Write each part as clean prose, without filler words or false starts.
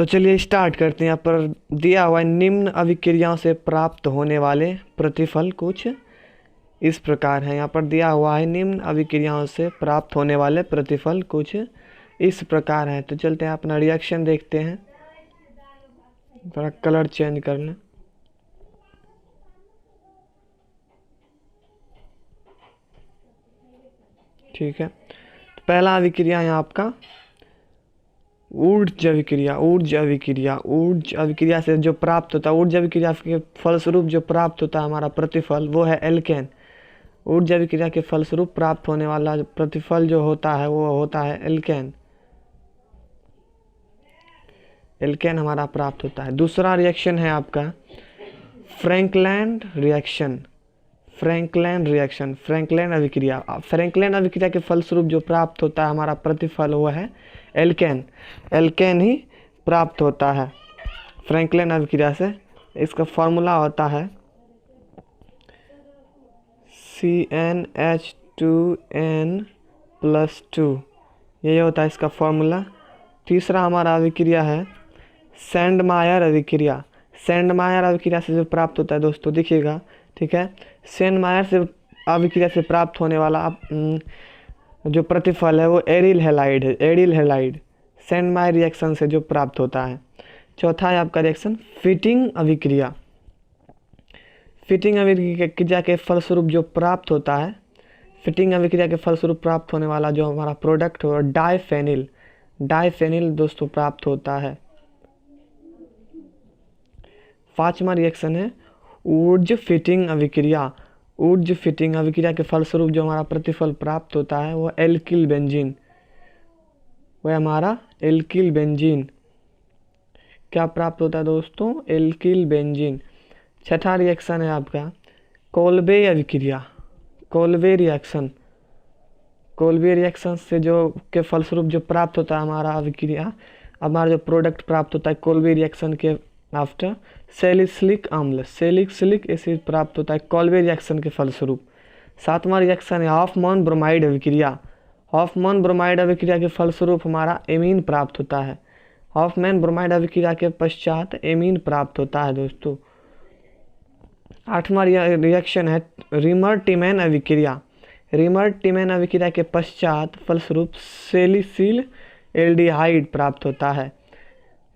तो चलिए स्टार्ट करते हैं। यहाँ पर दिया हुआ है निम्न अभिक्रियाओं से प्राप्त होने वाले प्रतिफल कुछ इस प्रकार है। यहाँ पर दिया हुआ है निम्न अभिक्रियाओं से प्राप्त होने वाले प्रतिफल कुछ इस प्रकार है। तो चलते हैं अपना रिएक्शन देखते हैं। थोड़ा कलर चेंज कर लें। ठीक है, तो पहला अभिक्रिया है आपका ऊर्ज अभिक्रिया। ऊर्ज अभिक्रिया से जो प्राप्त होता है, ऊर्ज अभिक्रिया के फलस्वरूप जो प्राप्त होता है हमारा प्रतिफल वो है एल्केन। ऊर्ज अभिक्रिया के फलस्वरूप प्राप्त होने वाला प्रतिफल जो होता है वो होता है एल्केन। एल्केन हमारा प्राप्त होता है। दूसरा रिएक्शन है आपका फ्रैंकलैंड रिएक्शन। फ्रैंकलैंड अभिक्रिया। फ्रैंकलैंड अभिक्रिया के फलस्वरूप जो प्राप्त होता है हमारा प्रतिफल वो है एल्केन। एल्केन ही प्राप्त होता है फ्रैंकलैंड अभिक्रिया से। इसका फॉर्मूला होता है CnH2n+2। यही होता है इसका फॉर्मूला। तीसरा हमारा अभिक्रिया है सैंडमायर अभिक्रिया। सैंडमायर अभिक्रिया से जो प्राप्त होता है दोस्तों देखिएगा, ठीक है। सैंडमायर से अभिक्रिया से प्राप्त होने वाला जो प्रतिफल है वो एरिल हैलाइड है। एरिल हैलाइड सैंडमायर रिएक्शन से जो प्राप्त होता है। चौथा है आपका रिएक्शन फिटिंग अभिक्रिया। फिटिंग अभिक्रिया के फलस्वरूप जो प्राप्त होता है, फिटिंग अभिक्रिया के फलस्वरूप प्राप्त होने वाला जो हमारा प्रोडक्ट हो डाइफेनिल। डाइफेनिल दोस्तों प्राप्त होता है। पांचवा रिएक्शन है ऊर्ज फिटिंग अभिक्रिया। ऊर्ज फिटिंग अभिक्रिया के फलस्वरूप जो हमारा प्रतिफल प्राप्त होता है वो एल्किल बेंजीन। वह हमारा एल्किल बेंजीन क्या प्राप्त होता है दोस्तों? Alkyl benzene. छठा रिएक्शन है आपका कोल्बे अभिक्रिया। Kolbe reaction. कोल्बे रिएक्शन से जो के फलस्वरूप जो प्राप्त होता है हमारा अभिक्रिया, हमारा जो प्रोडक्ट प्राप्त होता है कोल्बे रिएक्शन के आफ्टर सैलिसिलिक अम्ल, सैलिसिलिक एसिड प्राप्त होता है कोल्बे रिएक्शन के फलस्वरूप। सातवां रिएक्शन है हॉफमैन ब्रोमाइड अभिक्रिया। हॉफमैन ब्रोमाइड अभिक्रिया के फलस्वरूप हमारा एमीन प्राप्त होता है। हॉफमैन ब्रोमाइड अभिक्रिया के पश्चात एमीन प्राप्त होता है दोस्तों। आठवां रिएक्शन है रिमर टिमैन अभिक्रिया। रिमर टिमैन अभिक्रिया के पश्चात फलस्वरूप सैलिसिल एल्डिहाइड प्राप्त होता है।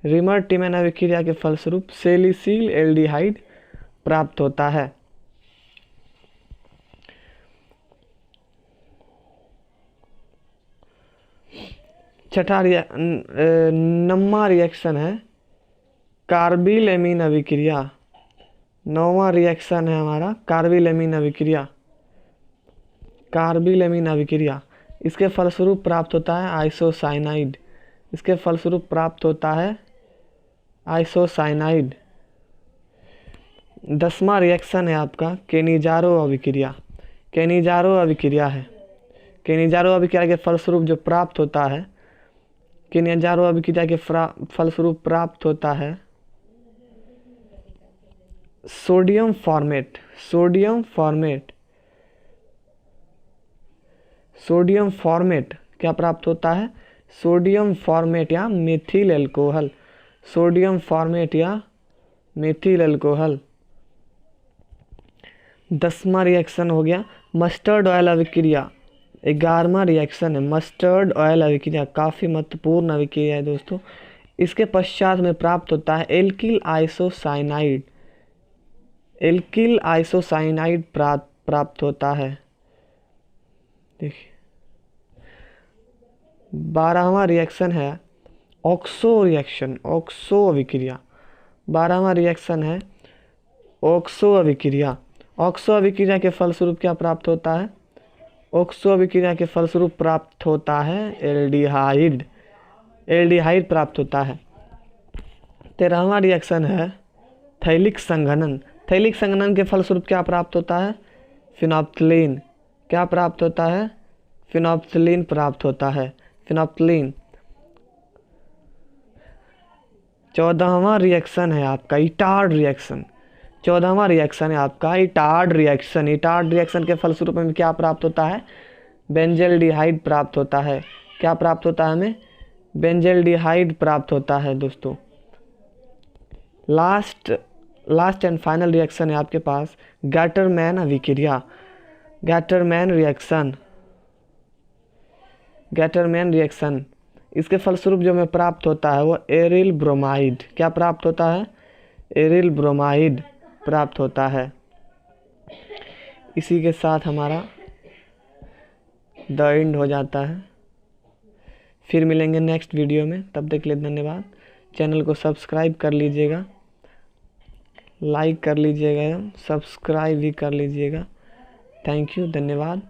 रिमर टिमैन अभिक्रिया के फलस्वरूप सैलिसिल एल्डिहाइड प्राप्त होता है। नौवां रिएक्शन है कार्बिल एमीन अभिक्रिया। नौवां रिएक्शन है हमारा कार्बिल एमीन अभिक्रिया। कार्बिल एमीन अभिक्रिया इसके फलस्वरूप प्राप्त होता है आइसोसाइनाइड। इसके फलस्वरूप प्राप्त होता है आइसोसाइनाइड। 10वां रिएक्शन है आपका केनिजारो अभिक्रिया। केनिजारो अभिक्रिया है। केनिजारो अभिक्रिया के फलस्वरूप जो प्राप्त होता है, केनिजारो अभिक्रिया के फलस्वरूप प्राप्त होता है sodium format. Sodium format. Sodium format क्या प्राप्त होता है? सोडियम फॉर्मेट या मेथिल एल्कोहल। सोडियम फॉर्मेट या मेथिल एल्कोहल। 10वां रिएक्शन हो गया मस्टर्ड ऑयल अभिक्रिया। 11वां रिएक्शन है मस्टर्ड ऑयल अभिक्रिया। काफ़ी महत्वपूर्ण अभिक्रिया है दोस्तों। इसके पश्चात में प्राप्त होता है एल्किल आइसोसाइनाइड। एल्किल आइसोसाइनाइड प्राप्त होता है। देखिए 12वां रिएक्शन है ऑक्सो रिएक्शन। ऑक्सो अभिक्रिया। 12वां रिएक्शन है ऑक्सो अभिक्रिया। ऑक्सो अभिक्रिया के फलस्वरूप क्या प्राप्त होता है? ऑक्सो अभिक्रिया के फलस्वरूप प्राप्त होता है एल्डिहाइड। एल्डिहाइड प्राप्त होता है। 13वां रिएक्शन है थैलिक संघनन। थैलिक संघनन के फलस्वरूप क्या प्राप्त होता है? फिनोप्थलीन। क्या प्राप्त होता है? फिनोप्थलीन प्राप्त होता है। फिनोप्थलीन। 14वां रिएक्शन है आपका इटार्ड रिएक्शन। 14वां रिएक्शन है आपका इटार्ड रिएक्शन। इटार्ड रिएक्शन के फलस्वरूप में क्या प्राप्त होता है? बेंजल्डिहाइड प्राप्त होता है। क्या प्राप्त होता है हमें? बेंजल्डिहाइड प्राप्त होता है दोस्तों। लास्ट एंड फाइनल रिएक्शन है आपके पास गैटरमैन अभिक्रिया। गैटरमैन रिएक्शन इसके फलस्वरूप जो हमें प्राप्त होता है वो एरिल ब्रोमाइड। क्या प्राप्त होता है? एरिल ब्रोमाइड प्राप्त होता है। इसी के साथ हमारा द एंड हो जाता है। फिर मिलेंगे नेक्स्ट वीडियो में, तब तक के लिए धन्यवाद। चैनल को सब्सक्राइब कर लीजिएगा, लाइक कर लीजिएगा, सब्सक्राइब भी कर लीजिएगा। थैंक यू, धन्यवाद।